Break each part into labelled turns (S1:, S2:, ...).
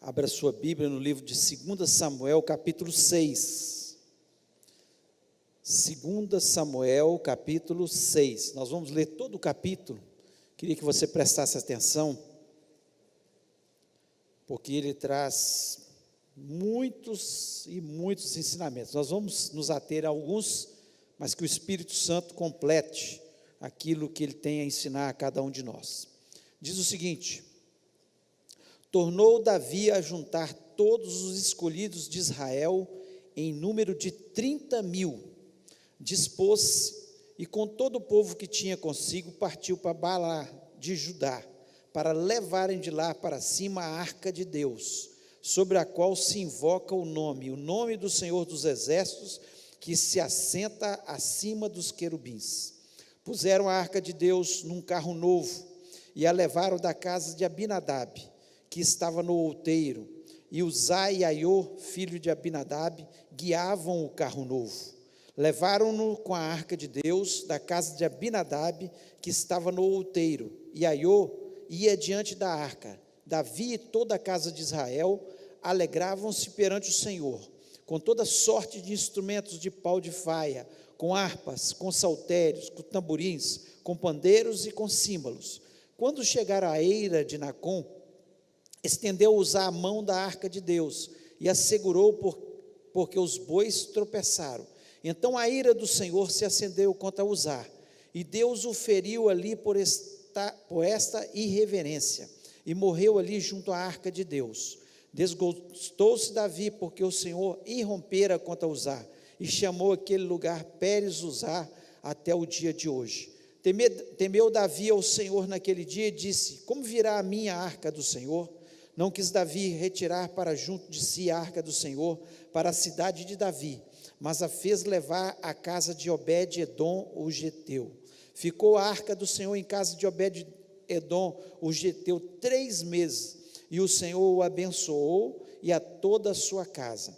S1: Abra sua Bíblia no livro de 2 Samuel, capítulo 6. 2 Samuel, capítulo 6. Nós vamos ler todo o capítulo. Queria que você prestasse atenção, porque ele traz muitos e muitos ensinamentos. Nós vamos nos ater a alguns, mas que o Espírito Santo complete aquilo que ele tem a ensinar a cada um de nós. Diz o seguinte: tornou Davi a juntar todos os escolhidos de Israel em número de 30.000, dispôs-se e com todo o povo que tinha consigo partiu para Baalá de Judá, para levarem de lá para cima a arca de Deus, sobre a qual se invoca o nome do Senhor dos Exércitos, que se assenta acima dos querubins. Puseram a arca de Deus num carro novo e a levaram da casa de Abinadab, que estava no outeiro, e Uzai e Aiô, filho de Abinadab, guiavam o carro novo. Levaram-no com a arca de Deus da casa de Abinadab, que estava no outeiro, e Aiô ia diante da arca. Davi e toda a casa de Israel alegravam-se perante o Senhor, com toda sorte de instrumentos de pau de faia, com harpas, com saltérios, com tamborins, com pandeiros e com símbolos. Quando chegaram à eira de Nacon, estendeu Uzá a mão da arca de Deus e a segurou porque os bois tropeçaram. Então a ira do Senhor se acendeu contra Uzá, e Deus o feriu ali por esta irreverência, e morreu ali junto à arca de Deus. Desgostou-se Davi, porque o Senhor irrompera contra Uzá, e chamou aquele lugar Pérez Uzá até o dia de hoje. Temeu Davi ao Senhor naquele dia e disse: como virá a minha arca do Senhor? Não quis Davi retirar para junto de si a arca do Senhor para a cidade de Davi, mas a fez levar à casa de Obed-edom, o geteu. Ficou a arca do Senhor em casa de Obed-edom, o geteu, 3 meses, e o Senhor o abençoou e a toda a sua casa.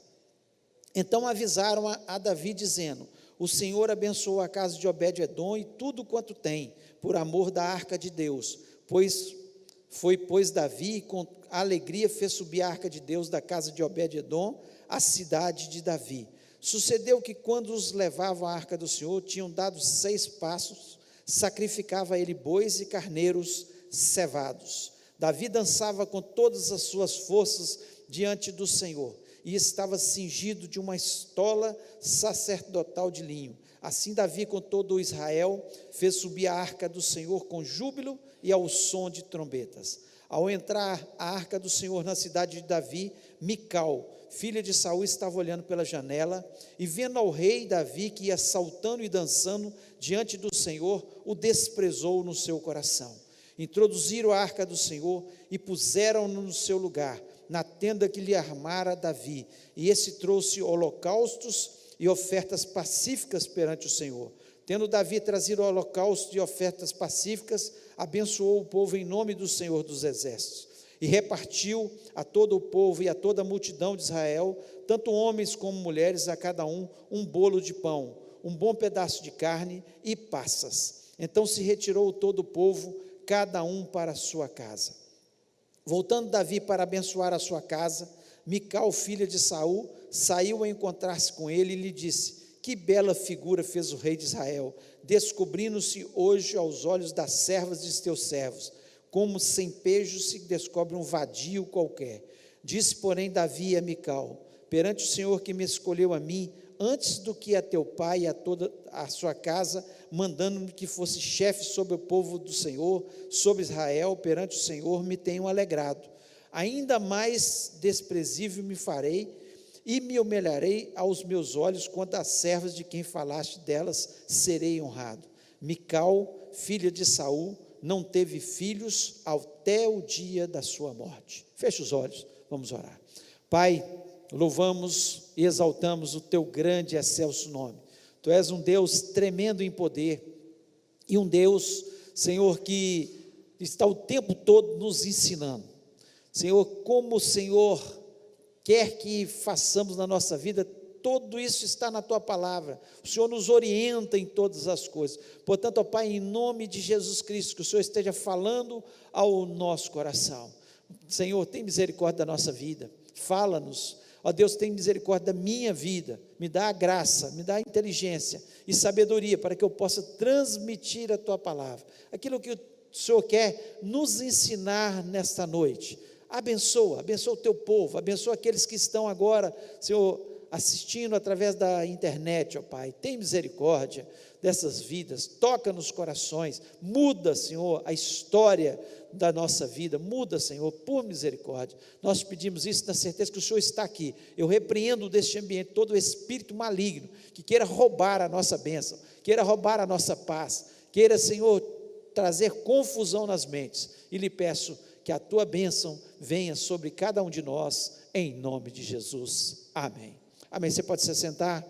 S1: Então avisaram a Davi, dizendo: o Senhor abençoou a casa de Obed-edom e tudo quanto tem, por amor da arca de Deus, pois Davi, com alegria, fez subir a arca de Deus da casa de Obed-edom, à cidade de Davi. Sucedeu que, quando os levavam à arca do Senhor, tinham dado 6 passos, sacrificava ele bois e carneiros cevados. Davi dançava com todas as suas forças diante do Senhor, e estava cingido de uma estola sacerdotal de linho. Assim Davi, com todo o Israel, fez subir a arca do Senhor com júbilo e ao som de trombetas. Ao entrar a arca do Senhor na cidade de Davi, Mical, filha de Saul, estava olhando pela janela, e vendo ao rei Davi, que ia saltando e dançando diante do Senhor, o desprezou no seu coração. Introduziram a arca do Senhor e puseram-no no seu lugar, na tenda que lhe armara Davi, e esse trouxe holocaustos e ofertas pacíficas perante o Senhor. Tendo Davi trazido holocaustos e ofertas pacíficas, abençoou o povo em nome do Senhor dos Exércitos, e repartiu a todo o povo e a toda a multidão de Israel, tanto homens como mulheres, a cada um bolo de pão, um bom pedaço de carne e passas. Então se retirou todo o povo, cada um para a sua casa. Voltando Davi para abençoar a sua casa, Mical, filha de Saul, saiu a encontrar-se com ele e lhe disse: que bela figura fez o rei de Israel, descobrindo-se hoje aos olhos das servas de teus servos, como sem pejo se descobre um vadio qualquer. Disse, porém, Davi a Mical: perante o Senhor que me escolheu a mim, antes do que a teu pai e a toda a sua casa, mandando-me que fosse chefe sobre o povo do Senhor, sobre Israel, perante o Senhor, me tenho alegrado. Ainda mais desprezível me farei, e me humilharei aos meus olhos, quanto às servas de quem falaste delas, serei honrado. Mical, filha de Saul, não teve filhos até o dia da sua morte. Feche os olhos, vamos orar. Pai, louvamos e exaltamos o teu grande e excelso nome. Tu és um Deus tremendo em poder, e um Deus, Senhor, que está o tempo todo nos ensinando. Senhor, como o Senhor quer que façamos na nossa vida, tudo isso está na tua palavra. O Senhor nos orienta em todas as coisas. Portanto, ó Pai, em nome de Jesus Cristo, que o Senhor esteja falando ao nosso coração. Senhor, tem misericórdia da nossa vida, fala-nos, ó Deus, tem misericórdia da minha vida, me dá a graça, me dá a inteligência e sabedoria, para que eu possa transmitir a Tua palavra, aquilo que o Senhor quer nos ensinar nesta noite. Abençoa o Teu povo, abençoa aqueles que estão agora, Senhor, assistindo através da internet, ó Pai, tem misericórdia dessas vidas, toca nos corações, muda, Senhor, a história da nossa vida, muda, Senhor, por misericórdia. Nós pedimos isso na certeza que o Senhor está aqui. Eu repreendo deste ambiente todo o espírito maligno que queira roubar a nossa bênção, queira roubar a nossa paz, queira, Senhor, trazer confusão nas mentes, e lhe peço que a Tua bênção venha sobre cada um de nós, em nome de Jesus, amém. Amém, você pode se sentar.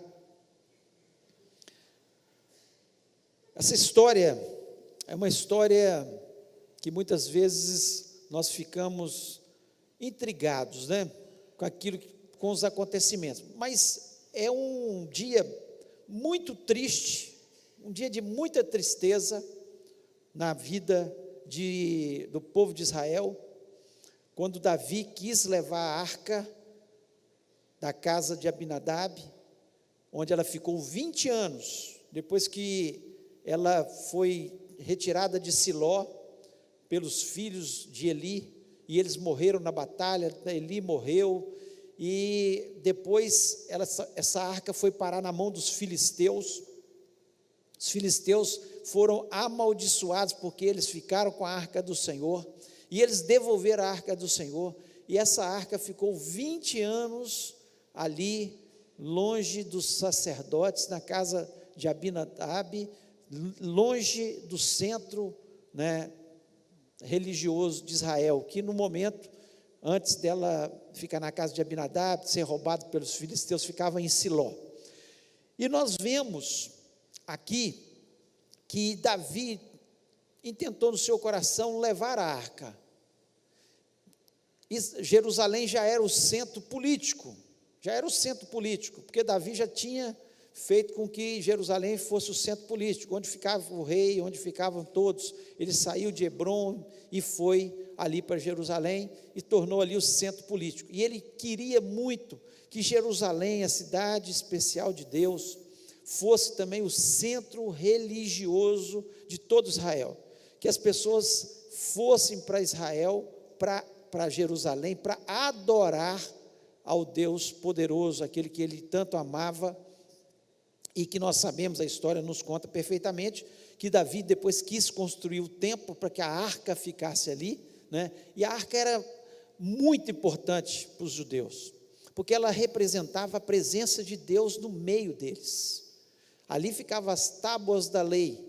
S1: Essa história é uma história que muitas vezes nós ficamos intrigados, né, com os acontecimentos, mas é um dia muito triste, um dia de muita tristeza na vida do povo de Israel, quando Davi quis levar a arca da casa de Abinadab, onde ela ficou 20 anos, depois que ela foi retirada de Siló pelos filhos de Eli, e eles morreram na batalha, Eli morreu, e depois essa arca foi parar na mão dos filisteus. Os filisteus foram amaldiçoados, porque eles ficaram com a arca do Senhor, e eles devolveram a arca do Senhor, e essa arca ficou 20 anos ali, longe dos sacerdotes, na casa de Abinadab, longe do centro, né, religioso de Israel, que no momento, antes dela ficar na casa de Abinadab, ser roubado pelos filisteus, ficava em Siló. E nós vemos aqui que Davi intentou no seu coração levar a arca. Jerusalém já era o centro político, porque Davi já tinha feito com que Jerusalém fosse o centro político, onde ficava o rei, onde ficavam todos. Ele saiu de Hebrom e foi ali para Jerusalém e tornou ali o centro político. E ele queria muito que Jerusalém, a cidade especial de Deus, fosse também o centro religioso de todo Israel, que as pessoas fossem para Israel, para Jerusalém, para adorar ao Deus poderoso, aquele que ele tanto amava, e que nós sabemos, a história nos conta perfeitamente, que Davi depois quis construir o templo para que a arca ficasse ali, né? E a arca era muito importante para os judeus, porque ela representava a presença de Deus no meio deles. Ali ficavam as tábuas da lei,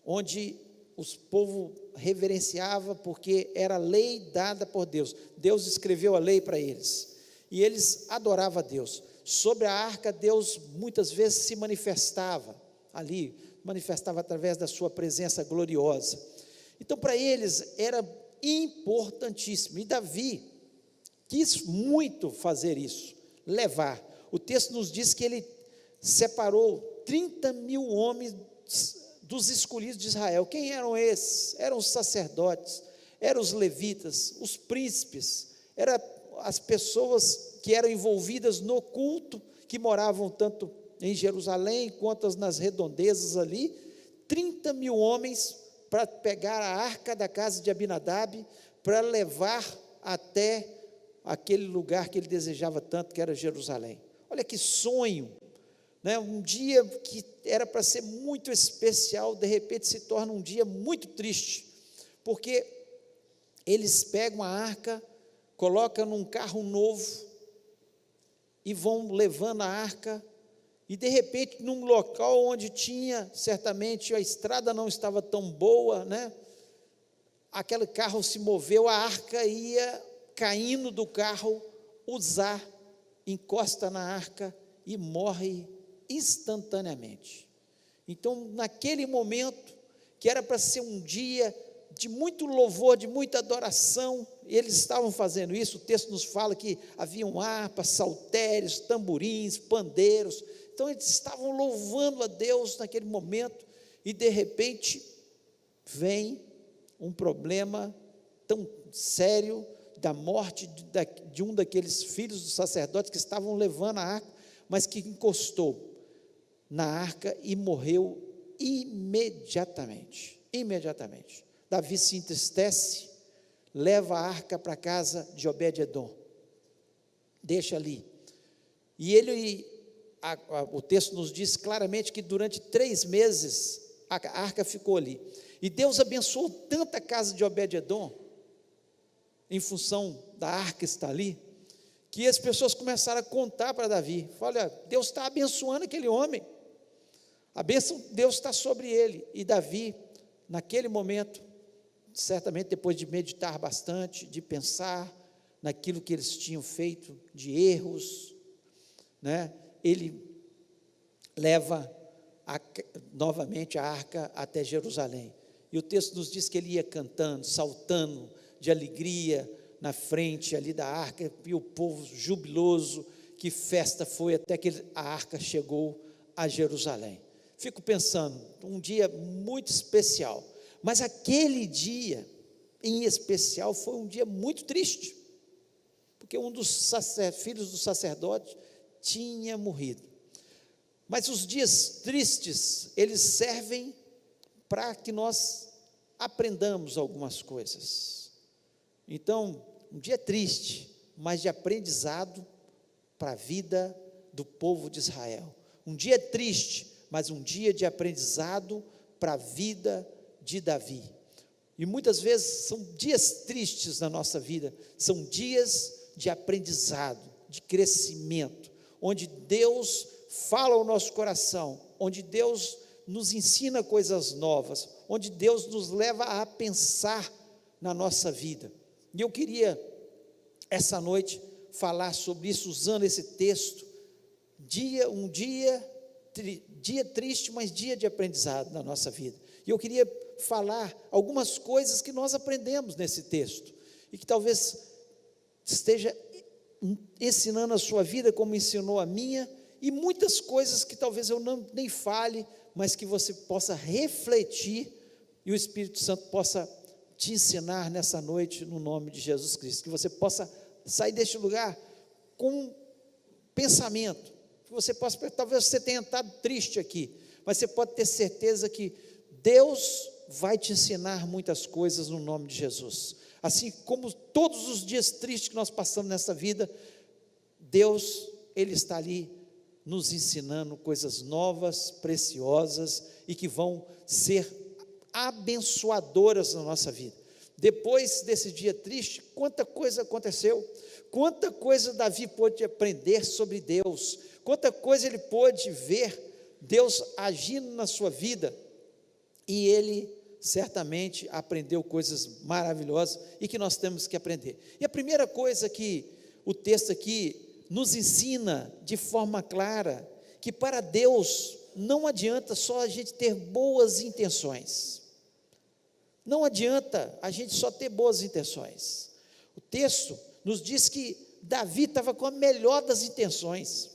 S1: onde os povo reverenciava, porque era a lei dada por Deus. Deus escreveu a lei para eles, e eles adoravam a Deus. Sobre a arca, Deus muitas vezes se manifestava ali, manifestava através da sua presença gloriosa. Então, para eles era importantíssimo, e Davi quis muito fazer isso, levar. O texto nos diz que ele separou 30 mil homens dos escolhidos de Israel. Quem eram esses? Eram os sacerdotes, eram os levitas, os príncipes, eram as pessoas que eram envolvidas no culto, que moravam tanto em Jerusalém, quanto nas redondezas ali. 30 mil homens para pegar a arca da casa de Abinadab, para levar até aquele lugar que ele desejava tanto, que era Jerusalém. Olha que sonho, né? Um dia que era para ser muito especial, de repente se torna um dia muito triste, porque eles pegam a arca, colocam num carro novo, e vão levando a arca, e de repente num local onde tinha, certamente a estrada não estava tão boa, né? Aquele carro se moveu, a arca ia caindo do carro, Uzá encosta na arca e morre instantaneamente. Então, naquele momento, que era para ser um dia de muito louvor, de muita adoração, eles estavam fazendo isso. O texto nos fala que haviam harpas, saltérios, tamborins, pandeiros. Então eles estavam louvando a Deus naquele momento, e de repente vem um problema tão sério da morte de um daqueles filhos dos sacerdotes que estavam levando a arca, mas que encostou na arca e morreu imediatamente. Davi se entristece, leva a arca para a casa de Obed-edom, deixa ali, e o texto nos diz claramente que durante 3 meses a arca ficou ali, e Deus abençoou tanto a casa de Obed-edom, em função da arca estar ali, que as pessoas começaram a contar para Davi, olha, Deus está abençoando aquele homem, a bênção de Deus está sobre ele. E Davi, naquele momento, certamente depois de meditar bastante, de pensar naquilo que eles tinham feito, de erros, né, ele leva novamente a arca até Jerusalém, e o texto nos diz que ele ia cantando, saltando de alegria na frente ali da arca, e o povo jubiloso, que festa foi até que a arca chegou a Jerusalém. Fico pensando, um dia muito especial, mas aquele dia em especial foi um dia muito triste, porque um dos filhos do sacerdote tinha morrido. Mas os dias tristes, eles servem para que nós aprendamos algumas coisas. Então, um dia triste, mas de aprendizado para a vida do povo de Israel. Um dia triste, mas um dia de aprendizado para a vida de Davi. E muitas vezes são dias tristes na nossa vida, são dias de aprendizado, de crescimento, onde Deus fala ao nosso coração, onde Deus nos ensina coisas novas, onde Deus nos leva a pensar na nossa vida. E eu queria, essa noite, falar sobre isso, usando esse texto, um dia triste, mas dia de aprendizado na nossa vida. E eu queria falar algumas coisas que nós aprendemos nesse texto, e que talvez esteja ensinando a sua vida como ensinou a minha, e muitas coisas que talvez eu nem fale, mas que você possa refletir, e o Espírito Santo possa te ensinar nessa noite, no nome de Jesus Cristo, que você possa sair deste lugar com pensamento, que você possa, talvez você tenha estado triste aqui, mas você pode ter certeza que Deus vai te ensinar muitas coisas no nome de Jesus, assim como todos os dias tristes que nós passamos nessa vida, Deus, Ele está ali nos ensinando coisas novas, preciosas, e que vão ser abençoadoras na nossa vida. Depois desse dia triste, quanta coisa aconteceu, quanta coisa Davi pôde aprender sobre Deus, quanta coisa ele pôde ver Deus agindo na sua vida, e ele certamente aprendeu coisas maravilhosas, e que nós temos que aprender. E a primeira coisa que o texto aqui nos ensina de forma clara, que para Deus não adianta só a gente ter boas intenções, não adianta a gente só ter boas intenções. O texto nos diz que Davi estava com a melhor das intenções,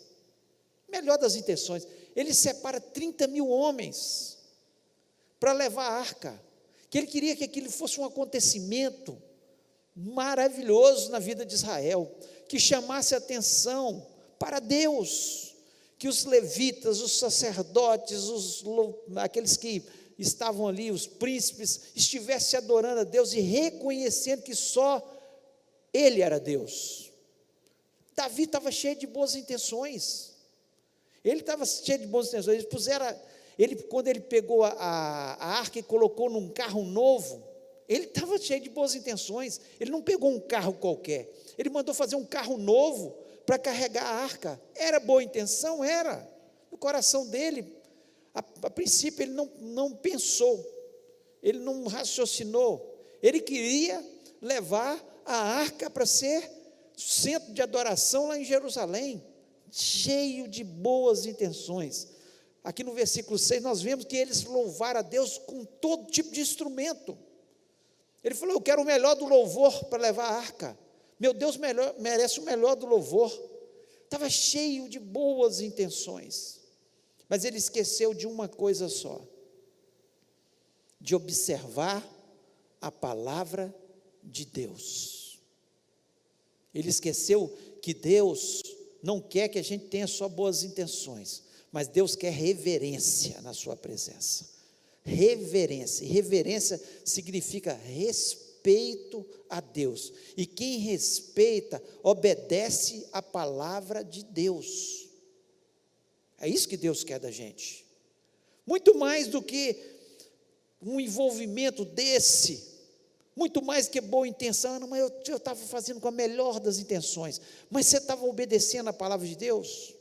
S1: ele separa 30 mil homens, para levar a arca, que ele queria que aquilo fosse um acontecimento maravilhoso na vida de Israel, que chamasse atenção para Deus, que os levitas, os sacerdotes, aqueles que estavam ali, os príncipes, estivessem adorando a Deus e reconhecendo que só Ele era Deus. Davi estava cheio de boas intenções, quando ele pegou a arca e colocou num carro novo, ele estava cheio de boas intenções, ele não pegou um carro qualquer, ele mandou fazer um carro novo para carregar a arca. Era boa intenção? Era. No coração dele, a princípio ele não pensou, ele não raciocinou, ele queria levar a arca para ser centro de adoração lá em Jerusalém, cheio de boas intenções. Aqui no versículo 6 nós vemos que eles louvaram a Deus com todo tipo de instrumento. Ele falou: eu quero o melhor do louvor para levar a arca, meu Deus merece o melhor do louvor. Estava cheio de boas intenções, mas ele esqueceu de uma coisa só, de observar a palavra de Deus. Ele esqueceu que Deus não quer que a gente tenha só boas intenções, mas Deus quer reverência na sua presença. Reverência, e reverência significa respeito a Deus, e quem respeita, obedece a palavra de Deus. É isso que Deus quer da gente, muito mais do que um envolvimento desse, muito mais que boa intenção. Não, mas eu estava fazendo com a melhor das intenções, mas você estava obedecendo a palavra de Deus?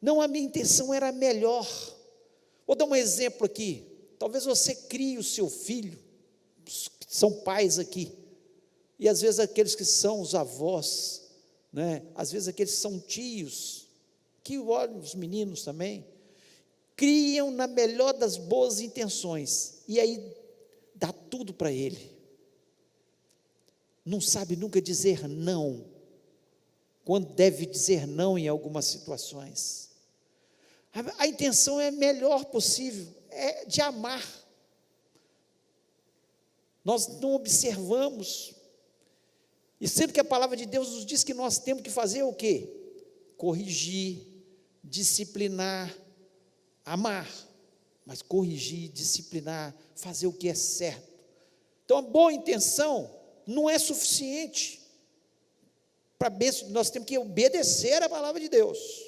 S1: Não, a minha intenção era melhor. Vou dar um exemplo aqui, talvez você crie o seu filho, são pais aqui, e às vezes aqueles que são os avós, né? Às vezes aqueles que são tios, que olham os meninos também, criam na melhor das boas intenções, e aí dá tudo para ele, não sabe nunca dizer não, quando deve dizer não em algumas situações. A intenção é a melhor possível, é de amar. Nós não observamos, e sendo que a palavra de Deus nos diz que nós temos que fazer o quê? Corrigir, disciplinar, amar, mas corrigir, disciplinar, fazer o que é certo. Então a boa intenção não é suficiente para bênção, nós temos que obedecer a palavra de Deus.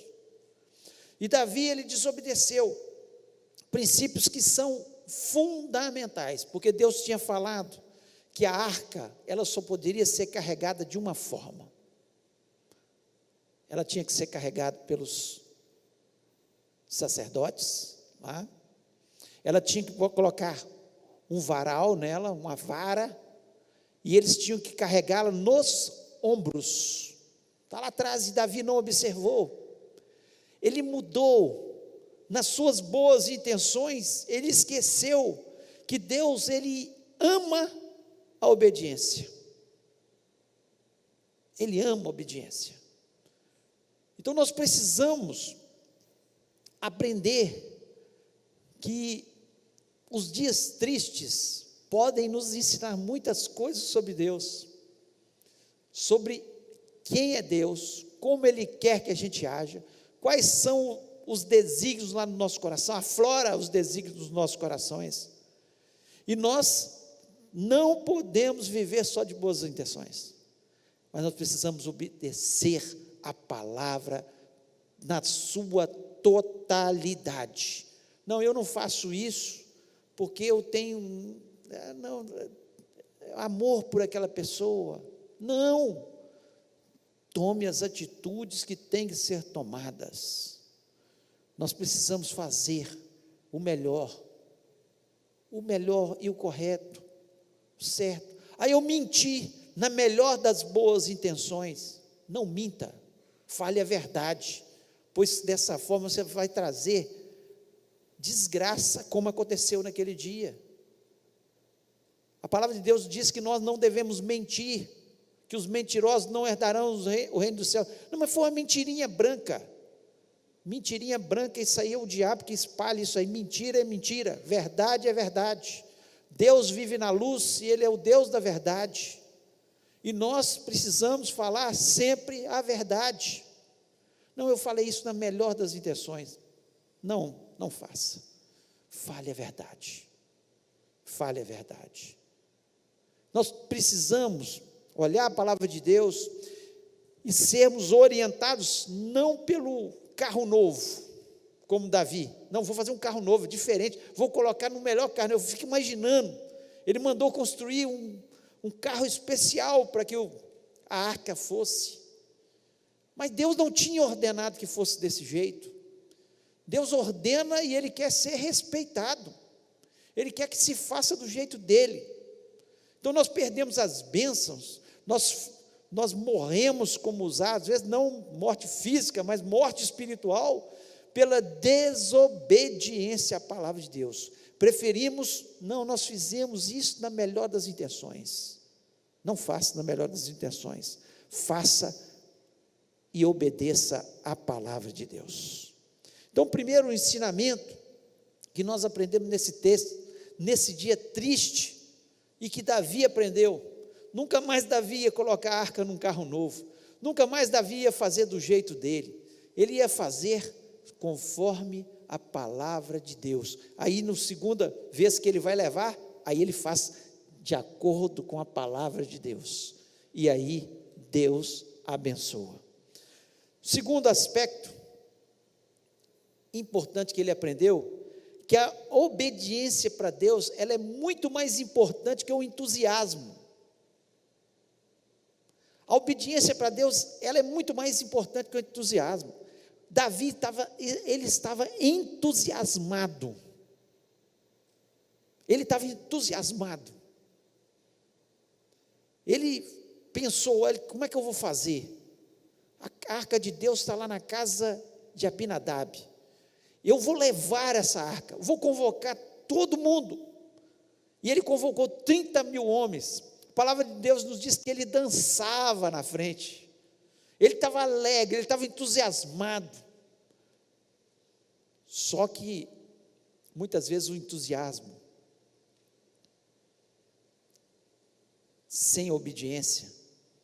S1: E Davi, ele desobedeceu princípios que são fundamentais, porque Deus tinha falado que a arca, ela só poderia ser carregada de uma forma, ela tinha que ser carregada pelos sacerdotes, tá? Ela tinha que colocar um varal nela, uma vara, e eles tinham que carregá-la nos ombros, está lá atrás, e Davi não observou, ele mudou nas suas boas intenções, ele esqueceu que Deus, ele ama a obediência, ele ama a obediência. Então nós precisamos aprender que os dias tristes podem nos ensinar muitas coisas sobre Deus, sobre quem é Deus, como Ele quer que a gente haja, quais são os desígnios lá no nosso coração, aflora os desígnios dos nossos corações, e nós não podemos viver só de boas intenções, mas nós precisamos obedecer a palavra na sua totalidade. Não, eu não faço isso porque eu tenho amor por aquela pessoa. Não, tome as atitudes que têm que ser tomadas. Nós precisamos fazer o melhor e o correto, o certo. Aí eu menti na melhor das boas intenções. Não minta, fale a verdade, pois dessa forma você vai trazer desgraça, como aconteceu naquele dia. A palavra de Deus diz que nós não devemos mentir, que os mentirosos não herdarão o reino do céu. Não, mas foi uma mentirinha branca, isso aí é o diabo que espalha isso aí. Mentira é mentira, verdade é verdade. Deus vive na luz e Ele é o Deus da verdade, e nós precisamos falar sempre a verdade. Não, eu falei isso na melhor das intenções. Não faça, fale a verdade, fale a verdade. Nós precisamos olhar a palavra de Deus e sermos orientados não pelo carro novo, como Davi. Não, vou fazer um carro novo, diferente, vou colocar no melhor carro. Eu fico imaginando, ele mandou construir um carro especial para que a arca fosse, mas Deus não tinha ordenado que fosse desse jeito. Deus ordena e Ele quer ser respeitado, Ele quer que se faça do jeito dEle. Então nós perdemos as bênçãos, nós morremos como usados, às vezes não morte física, mas morte espiritual, pela desobediência à palavra de Deus. Preferimos, nós fizemos isso na melhor das intenções. Não faça na melhor das intenções, faça e obedeça à palavra de Deus. Então, o primeiro ensinamento que nós aprendemos nesse texto, nesse dia triste, e que Davi aprendeu. Nunca mais Davi ia colocar a arca num carro novo, nunca mais Davi ia fazer do jeito dele, ele ia fazer conforme a palavra de Deus. Aí, na segunda vez que ele vai levar, aí ele faz de acordo com a palavra de Deus, e aí Deus abençoa. Segundo aspecto importante que ele aprendeu, que a obediência para Deus, ela é muito mais importante que o entusiasmo. A obediência para Deus, ela é muito mais importante que o entusiasmo. Davi estava entusiasmado. Ele estava entusiasmado. Ele pensou, olha, como é que eu vou fazer? A arca de Deus está lá na casa de Abinadab. Eu vou levar essa arca, vou convocar todo mundo. E ele convocou 30.000 homens. A palavra de Deus nos diz que ele dançava na frente. Ele estava alegre, ele estava entusiasmado. Só que, muitas vezes, o entusiasmo sem obediência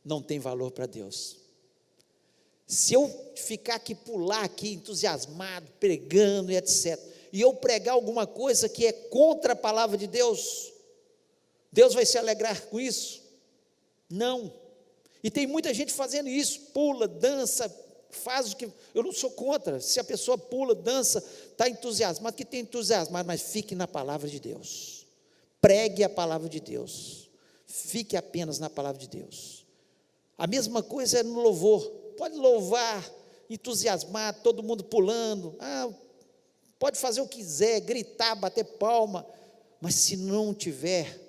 S1: não tem valor para Deus. Se eu ficar aqui, pular aqui, entusiasmado, pregando e etc., e eu pregar alguma coisa que é contra a palavra de Deus, Deus vai se alegrar com isso? Não. E tem muita gente fazendo isso, pula, dança, faz o que, eu não sou contra, se a pessoa pula, dança, está entusiasmado, que tem entusiasmado, mas fique na palavra de Deus, pregue a palavra de Deus, fique apenas na palavra de Deus. A mesma coisa é no louvor, pode louvar, entusiasmar, todo mundo pulando, pode fazer o que quiser, gritar, bater palma, mas se não tiver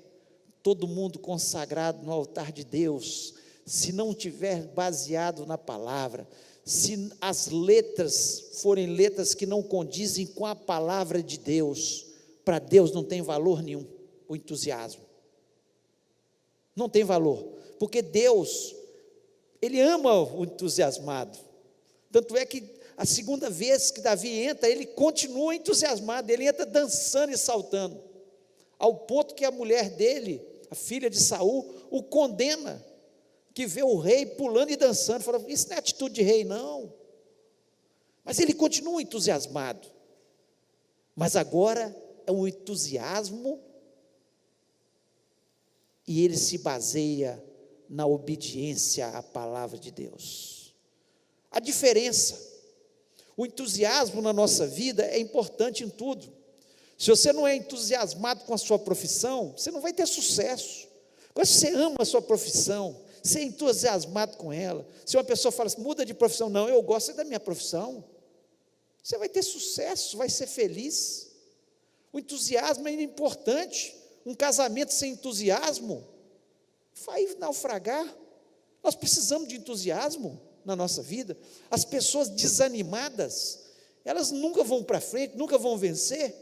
S1: todo mundo consagrado no altar de Deus, se não tiver baseado na palavra, se as letras forem letras que não condizem com a palavra de Deus, para Deus não tem valor nenhum, o entusiasmo, não tem valor, porque Deus, Ele ama o entusiasmado, tanto é que a segunda vez que Davi entra, ele continua entusiasmado, ele entra dançando e saltando, ao ponto que a mulher dele, a filha de Saul, o condena, que vê o rei pulando e dançando, fala, isso não é atitude de rei não, mas ele continua entusiasmado, mas agora é um entusiasmo, e ele se baseia na obediência à palavra de Deus. A diferença, o entusiasmo na nossa vida é importante em tudo. Se você não é entusiasmado com a sua profissão, você não vai ter sucesso. Agora, se você ama a sua profissão, você é entusiasmado com ela, se uma pessoa fala assim, muda de profissão, não, eu gosto da minha profissão, você vai ter sucesso, vai ser feliz. O entusiasmo é importante. Um casamento sem entusiasmo vai naufragar. Nós precisamos de entusiasmo na nossa vida. As pessoas desanimadas, elas nunca vão para frente, nunca vão vencer.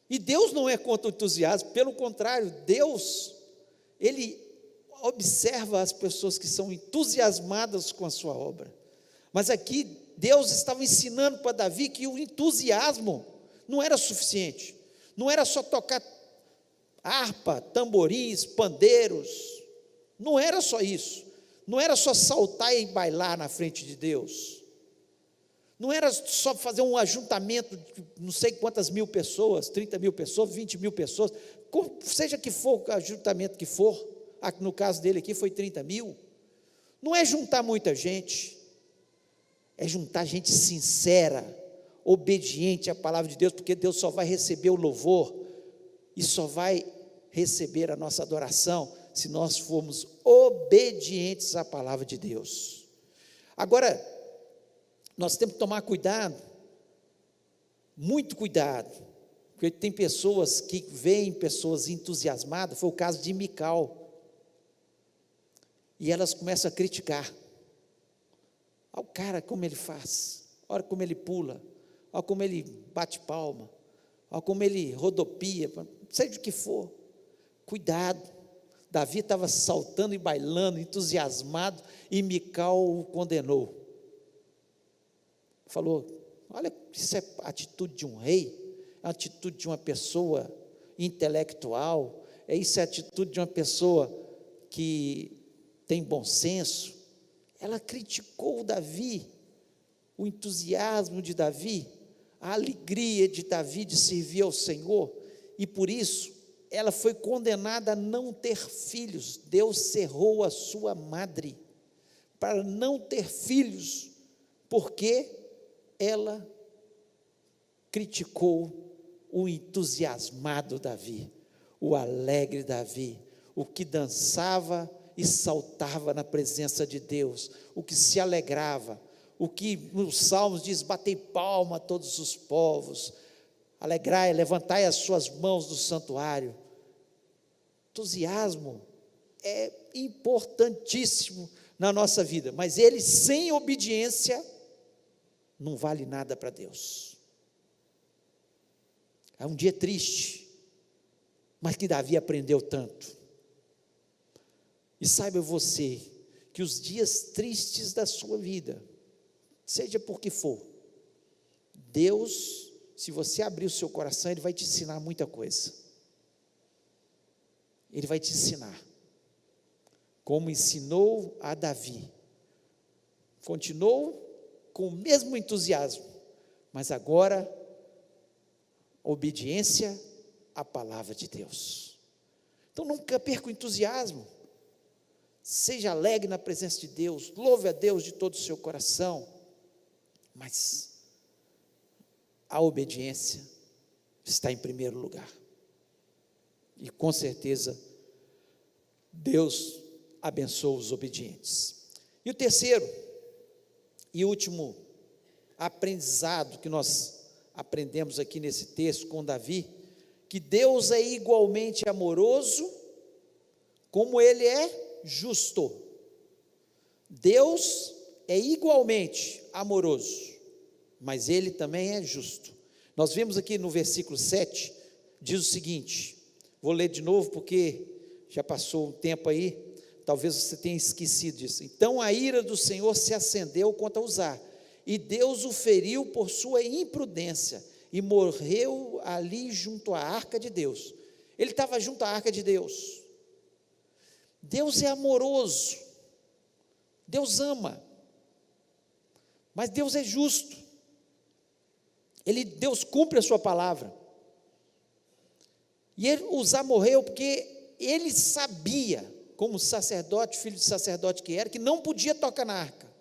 S1: E Deus não é contra o entusiasmo, pelo contrário, Deus, Ele observa as pessoas que são entusiasmadas com a sua obra. Mas aqui, Deus estava ensinando para Davi que o entusiasmo não era suficiente, não era só tocar harpa, tamborins, pandeiros, não era só isso, não era só saltar e bailar na frente de Deus, não era só fazer um ajuntamento de não sei quantas mil pessoas, 30.000 pessoas, 20.000 pessoas, seja que for o ajuntamento que for, no caso dele aqui foi 30.000, não é juntar muita gente, é juntar gente sincera, obediente à palavra de Deus, porque Deus só vai receber o louvor, e só vai receber a nossa adoração, se nós formos obedientes à palavra de Deus. Agora, nós temos que tomar cuidado, muito cuidado, porque tem pessoas que veem pessoas entusiasmadas, foi o caso de Mical, e elas começam a criticar, olha o cara como ele faz, olha como ele pula, olha como ele bate palma, olha como ele rodopia, seja o que for, cuidado. Davi estava saltando e bailando, entusiasmado, e Mical o condenou, falou, olha, isso é a atitude de um rei, a atitude de uma pessoa intelectual, isso é a atitude de uma pessoa que tem bom senso. Ela criticou Davi, o entusiasmo de Davi, a alegria de Davi de servir ao Senhor, e por isso ela foi condenada a não ter filhos. Deus cerrou a sua madre para não ter filhos, porque ela criticou o entusiasmado Davi, o alegre Davi, o que dançava e saltava na presença de Deus, o que se alegrava, o que nos Salmos diz: batei palma a todos os povos, alegrai, levantai as suas mãos do santuário. Entusiasmo é importantíssimo na nossa vida, mas ele sem obediência não vale nada para Deus. É um dia triste, mas que Davi aprendeu tanto. E saiba você que os dias tristes da sua vida, seja por que for, Deus, se você abrir o seu coração, Ele vai te ensinar muita coisa. Ele vai te ensinar, como ensinou a Davi. Continuou com o mesmo entusiasmo, mas agora, obediência à palavra de Deus. Então nunca perca o entusiasmo. Seja alegre na presença de Deus, louve a Deus de todo o seu coração, mas a obediência está em primeiro lugar, e com certeza Deus abençoa os obedientes. E o terceiro e último aprendizado que nós aprendemos aqui nesse texto com Davi, que Deus é igualmente amoroso como Ele é justo. Deus é igualmente amoroso, mas Ele também é justo. Nós vemos aqui no versículo 7, diz o seguinte, vou ler de novo porque já passou um tempo aí, talvez você tenha esquecido disso. Então a ira do Senhor se acendeu contra Uzá, e Deus o feriu por sua imprudência, e morreu ali junto à arca de Deus. Ele estava junto à arca de Deus. Deus é amoroso, Deus ama, mas Deus é justo, Deus cumpre a sua palavra, e Uzá morreu porque ele sabia, como sacerdote, filho de sacerdote que era, que não podia tocar na arca,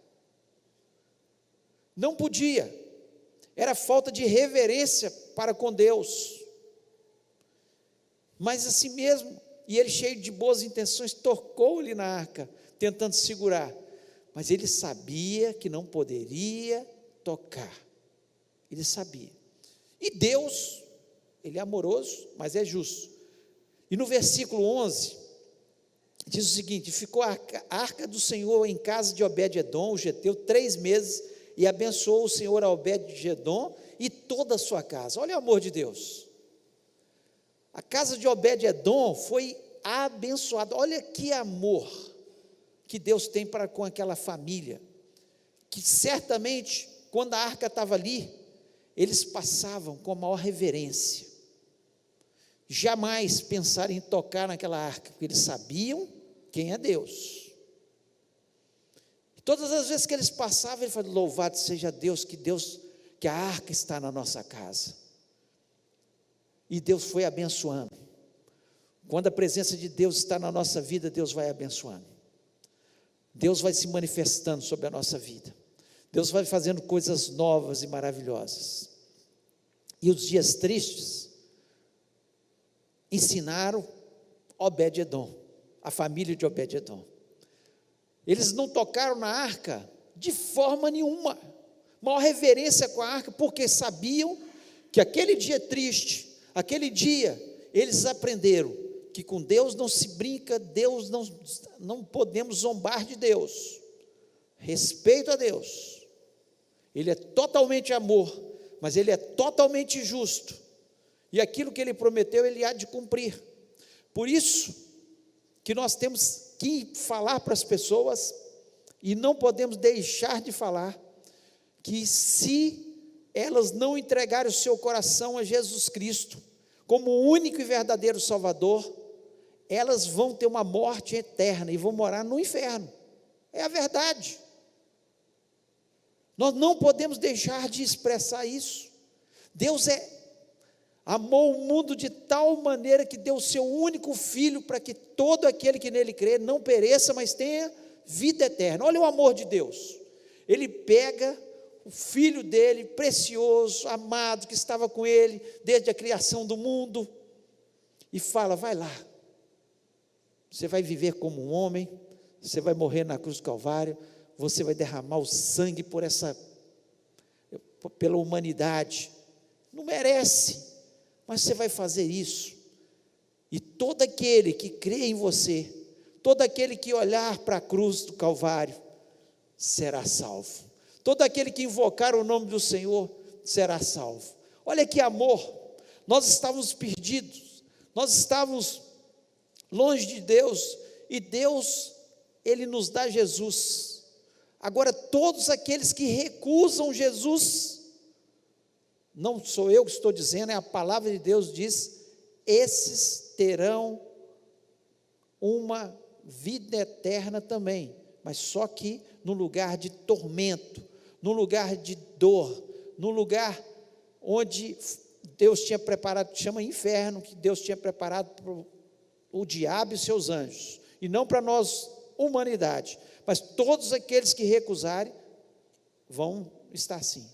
S1: não podia, era falta de reverência para com Deus, mas assim mesmo, e ele cheio de boas intenções, tocou-lhe na arca, tentando segurar, mas ele sabia que não poderia tocar, ele sabia, e Deus, Ele é amoroso, mas é justo, e no versículo 11, diz o seguinte, ficou a arca do Senhor em casa de Obed-edom, o geteu, 3 meses, e abençoou o Senhor a Obed-edom, e toda a sua casa. Olha o amor de Deus, a casa de Obed-edom foi abençoada. Olha que amor que Deus tem para com aquela família, que certamente quando a arca estava ali, eles passavam com a maior reverência, jamais pensaram em tocar naquela arca, porque eles sabiam quem é Deus. Todas as vezes que eles passavam, ele falou, louvado seja Deus, que a arca está na nossa casa. E Deus foi abençoando. Quando a presença de Deus está na nossa vida, Deus vai abençoando. Deus vai se manifestando sobre a nossa vida. Deus vai fazendo coisas novas e maravilhosas. E os dias tristes ensinaram Obed-edom, a família de Obed-edom. Eles não tocaram na arca de forma nenhuma, maior reverência com a arca, porque sabiam que aquele dia triste, aquele dia, eles aprenderam que com Deus não se brinca, Deus não podemos zombar de Deus, respeito a Deus, Ele é totalmente amor, mas Ele é totalmente justo, e aquilo que Ele prometeu, Ele há de cumprir. Por isso que nós temos que falar para as pessoas, e não podemos deixar de falar, que se elas não entregarem o seu coração a Jesus Cristo, como o único e verdadeiro Salvador, elas vão ter uma morte eterna e vão morar no inferno. É a verdade. Nós não podemos deixar de expressar isso. Deus amou o mundo de tal maneira que deu o seu único filho para que todo aquele que nele crê não pereça, mas tenha vida eterna. Olha o amor de Deus. Ele pega o filho dele, precioso, amado, que estava com ele desde a criação do mundo, e fala: vai lá, você vai viver como um homem, você vai morrer na cruz do Calvário, você vai derramar o sangue pela humanidade, não merece, mas você vai fazer isso, e todo aquele que crê em você, todo aquele que olhar para a cruz do Calvário, será salvo. Todo aquele que invocar o nome do Senhor será salvo. Olha que amor. Nós estávamos perdidos, nós estávamos longe de Deus, e Deus, Ele nos dá Jesus. Agora, todos aqueles que recusam Jesus, não sou eu que estou dizendo, é a palavra de Deus diz, esses terão uma vida eterna também, mas só que no lugar de tormento, no lugar de dor, no lugar onde Deus tinha preparado, que chama inferno, que Deus tinha preparado para o diabo e seus anjos, e não para nós, humanidade, mas todos aqueles que recusarem, vão estar assim,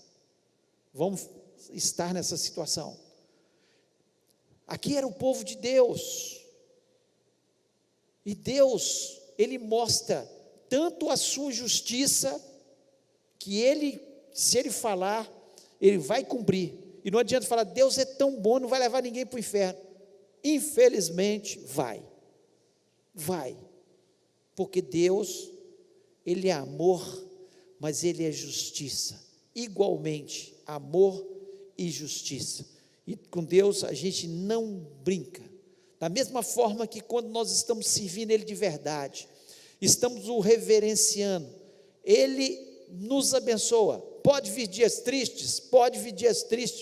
S1: vão estar nessa situação. Aqui era o povo de Deus, e Deus, Ele mostra tanto a sua justiça, que Ele, se Ele falar, Ele vai cumprir, e não adianta falar, Deus é tão bom, não vai levar ninguém para o inferno. Infelizmente vai, porque Deus, Ele é amor, mas Ele é justiça, igualmente, amor e justiça, e com Deus a gente não brinca, da mesma forma que quando nós estamos servindo Ele de verdade, estamos o reverenciando, Ele nos abençoa. Pode vir dias tristes,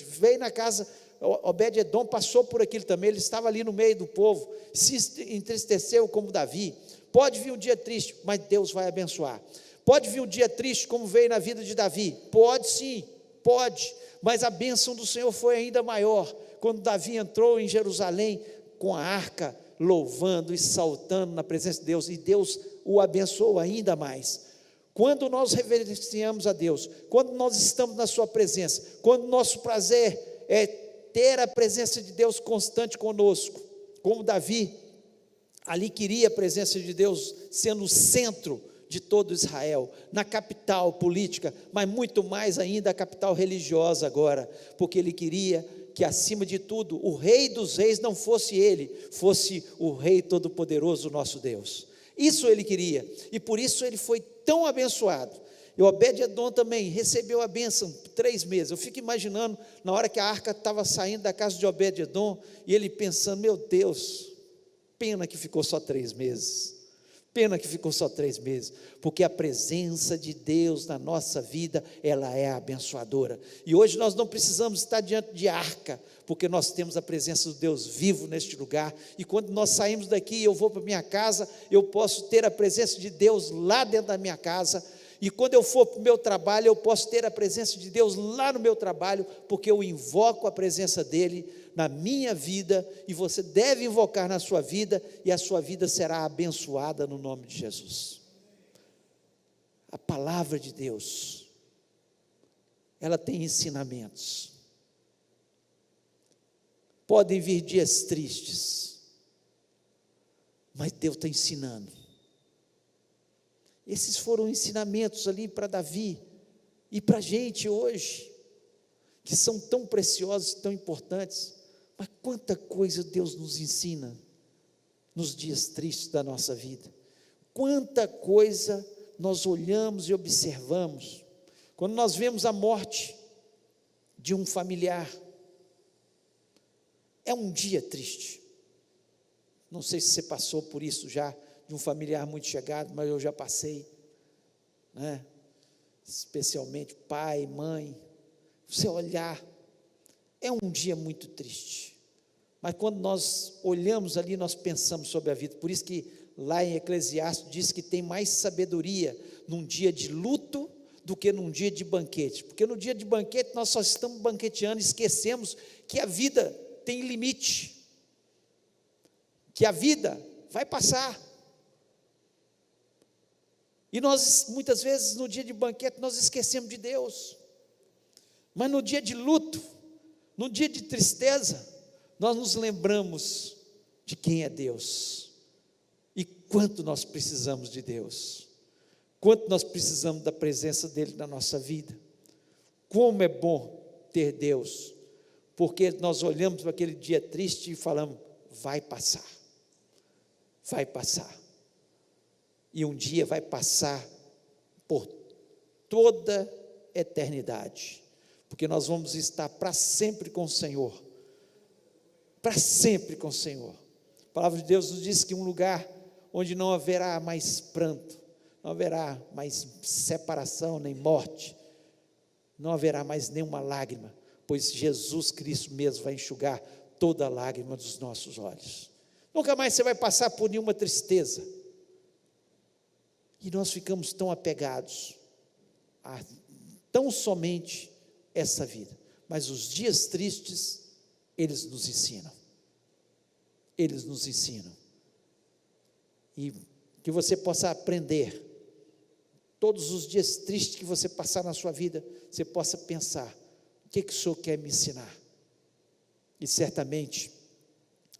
S1: veio na casa, Obed-edom passou por aquilo também, ele estava ali no meio do povo, se entristeceu como Davi. Pode vir um dia triste, mas Deus vai abençoar. Pode vir um dia triste, como veio na vida de Davi, pode sim, pode, mas a bênção do Senhor foi ainda maior, quando Davi entrou em Jerusalém, com a arca, louvando e saltando na presença de Deus, e Deus o abençoou ainda mais. Quando nós reverenciamos a Deus, quando nós estamos na sua presença, quando nosso prazer é ter a presença de Deus constante conosco, como Davi, ali queria a presença de Deus sendo o centro de todo Israel, na capital política, mas muito mais ainda a capital religiosa agora, porque ele queria que acima de tudo, o rei dos reis não fosse ele, fosse o rei todo-poderoso, nosso Deus. Isso ele queria, e por isso ele foi tão abençoado. E Obed-edom também recebeu a bênção 3 meses. Eu fico imaginando, na hora que a arca estava saindo da casa de Obed-edom, e ele pensando, meu Deus, pena que ficou só 3 meses, porque a presença de Deus na nossa vida, ela é abençoadora, e hoje nós não precisamos estar diante de arca, porque nós temos a presença do Deus vivo neste lugar, e quando nós saímos daqui, eu vou para minha casa, eu posso ter a presença de Deus lá dentro da minha casa, e quando eu for para o meu trabalho, eu posso ter a presença de Deus lá no meu trabalho, porque eu invoco a presença dEle na minha vida, e você deve invocar na sua vida, e a sua vida será abençoada no nome de Jesus. A palavra de Deus, ela tem ensinamentos. Podem vir dias tristes, mas Deus está ensinando. Esses foram ensinamentos ali para Davi, e para a gente hoje, que são tão preciosos e tão importantes, mas quanta coisa Deus nos ensina, nos dias tristes da nossa vida, quanta coisa nós olhamos e observamos, quando nós vemos a morte de um familiar, é um dia triste, não sei se você passou por isso já, de um familiar muito chegado, mas eu já passei, né? Especialmente pai, mãe, você olhar, é um dia muito triste, Mas quando nós olhamos ali, nós pensamos sobre a vida. Por isso que lá em Eclesiastes diz que tem mais sabedoria num dia de luto do que num dia de banquete. Porque no dia de banquete nós só estamos banqueteando, esquecemos que a vida tem limite, que a vida vai passar. E nós, muitas vezes, no dia de banquete, nós esquecemos de Deus. Mas no dia de luto, no dia de tristeza, nós nos lembramos de quem é Deus. E quanto nós precisamos de Deus. Quanto nós precisamos da presença dEle na nossa vida. Como é bom ter Deus. Porque nós olhamos para aquele dia triste e falamos, vai passar. Vai passar. E um dia vai passar por toda eternidade, porque nós vamos estar para sempre com o Senhor, para sempre com o Senhor. A palavra de Deus nos diz que um lugar onde não haverá mais pranto, não haverá mais separação, nem morte, não haverá mais nenhuma lágrima, pois Jesus Cristo mesmo vai enxugar toda lágrima dos nossos olhos. Nunca mais você vai passar por nenhuma tristeza. E nós ficamos tão apegados a tão somente essa vida. Mas os dias tristes, eles nos ensinam. Eles nos ensinam. E que você possa aprender, todos os dias tristes que você passar na sua vida, você possa pensar, o que o Senhor quer me ensinar? E certamente,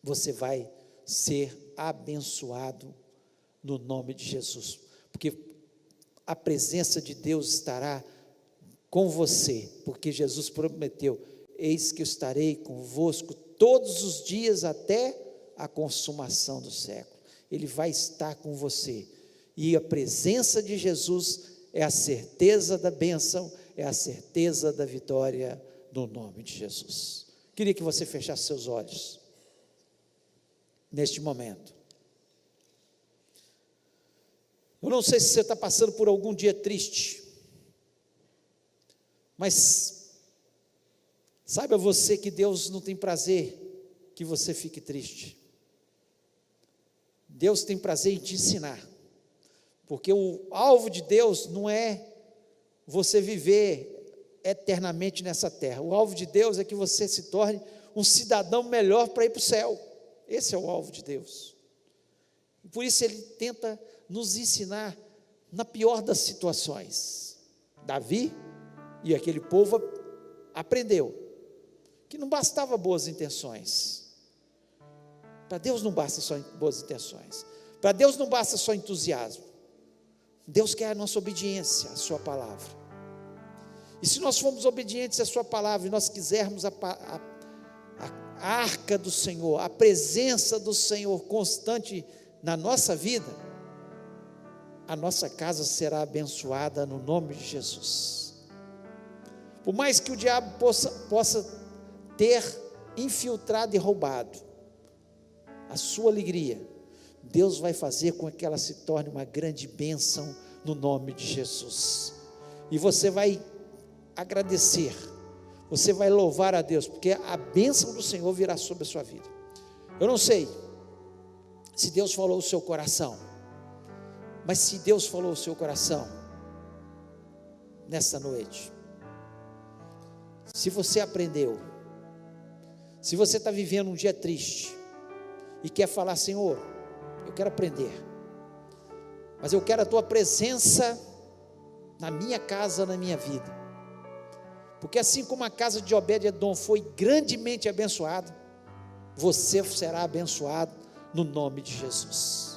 S1: você vai ser abençoado no nome de Jesus. Porque a presença de Deus estará com você, porque Jesus prometeu, eis que eu estarei convosco todos os dias até a consumação do século. Ele vai estar com você, e a presença de Jesus é a certeza da bênção, é a certeza da vitória no nome de Jesus. Queria que você fechasse seus olhos, neste momento. Eu não sei se você está passando por algum dia triste, mas saiba você que Deus não tem prazer que você fique triste. Deus tem prazer em te ensinar, porque o alvo de Deus não é você viver eternamente nessa terra. O alvo de Deus é que você se torne um cidadão melhor para ir para o céu. Esse é o alvo de Deus. E por isso Ele tenta nos ensinar na pior das situações. Davi e aquele povo aprendeu que não bastava boas intenções. Para Deus não basta só boas intenções. Para Deus não basta só entusiasmo. Deus quer a nossa obediência à sua palavra. E se nós formos obedientes à sua palavra e nós quisermos a arca do Senhor, a presença do Senhor constante na nossa vida, a nossa casa será abençoada no nome de Jesus. Por mais que o diabo possa ter infiltrado e roubado a sua alegria, Deus vai fazer com que ela se torne uma grande bênção no nome de Jesus. E você vai agradecer, você vai louvar a Deus, porque a bênção do Senhor virá sobre a sua vida. Eu não sei se Deus falou o seu coração, mas se Deus falou o seu coração nessa noite, se você aprendeu, se você está vivendo um dia triste e quer falar, Senhor, eu quero aprender, mas eu quero a tua presença na minha casa, na minha vida, porque assim como a casa de Obed-edom foi grandemente abençoada, você será abençoado no nome de Jesus.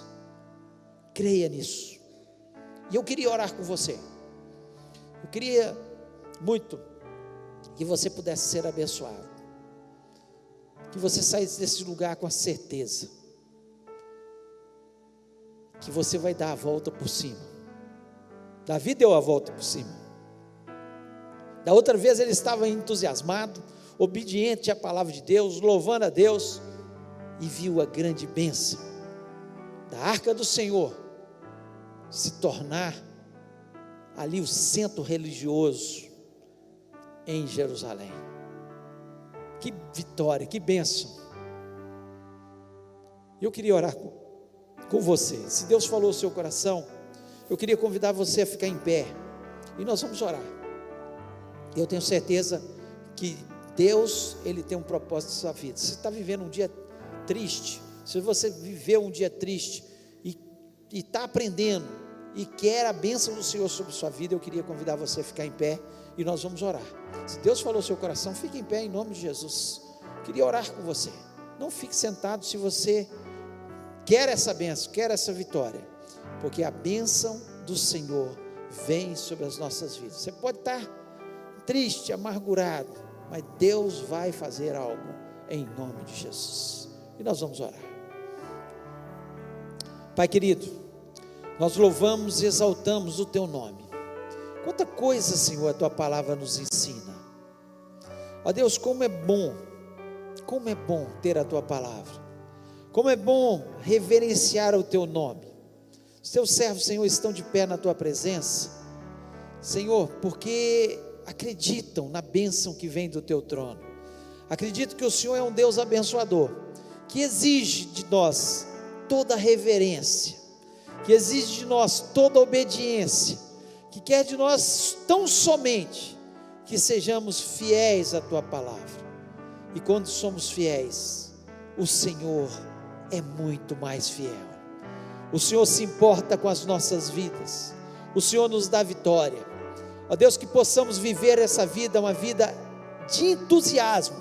S1: Creia nisso. E eu queria orar com você. Eu queria muito que você pudesse ser abençoado, que você saísse desse lugar com a certeza que você vai dar a volta por cima. Davi deu a volta por cima. Da outra vez ele estava entusiasmado, obediente à palavra de Deus, louvando a Deus, e viu a grande bênção da arca do Senhor se tornar ali o centro religioso em Jerusalém. Que vitória, que bênção. Eu queria orar com você. Se Deus falou ao seu coração, eu queria convidar você a ficar em pé, e nós vamos orar. Eu tenho certeza que Deus, Ele tem um propósito na sua vida. Se você está vivendo um dia triste, se você viveu um dia triste, e está aprendendo, e quer a bênção do Senhor sobre a sua vida, eu queria convidar você a ficar em pé, e nós vamos orar. Se Deus falou ao seu coração, fique em pé em nome de Jesus. Eu queria orar com você. Não fique sentado se você quer essa bênção, quer essa vitória, porque a bênção do Senhor vem sobre as nossas vidas. Você pode estar triste, amargurado, mas Deus vai fazer algo em nome de Jesus. E nós vamos orar. Pai querido, nós louvamos e exaltamos o Teu nome. Quanta coisa, Senhor, a Tua palavra nos ensina. Ó Deus, como é bom ter a Tua palavra. Como é bom reverenciar o Teu nome. Os Teus servos, Senhor, estão de pé na Tua presença, Senhor, porque acreditam na bênção que vem do Teu trono. Acredito que o Senhor é um Deus abençoador, que exige de nós toda reverência, que exige de nós toda obediência, que quer de nós tão somente que sejamos fiéis à Tua palavra. E quando somos fiéis, o Senhor é muito mais fiel. O Senhor se importa com as nossas vidas. O Senhor nos dá vitória. Ó Deus, que possamos viver essa vida, uma vida de entusiasmo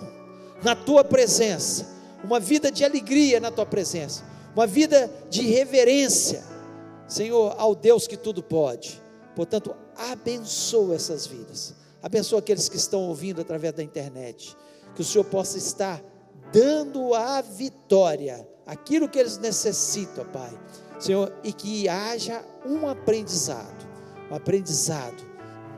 S1: na Tua presença, uma vida de alegria na Tua presença, uma vida de reverência, Senhor, ao Deus que tudo pode. Portanto, abençoa essas vidas, abençoa aqueles que estão ouvindo através da internet, que o Senhor possa estar dando a vitória, aquilo que eles necessitam, Pai, Senhor, e que haja um aprendizado,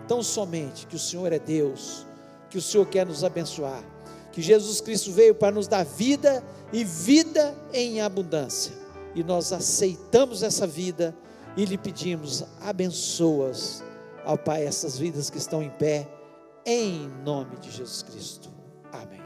S1: tão somente que o Senhor é Deus, que o Senhor quer nos abençoar, que Jesus Cristo veio para nos dar vida, e vida em abundância, e nós aceitamos essa vida, e lhe pedimos, abençoa-as, ó Pai, essas vidas que estão em pé, em nome de Jesus Cristo, amém.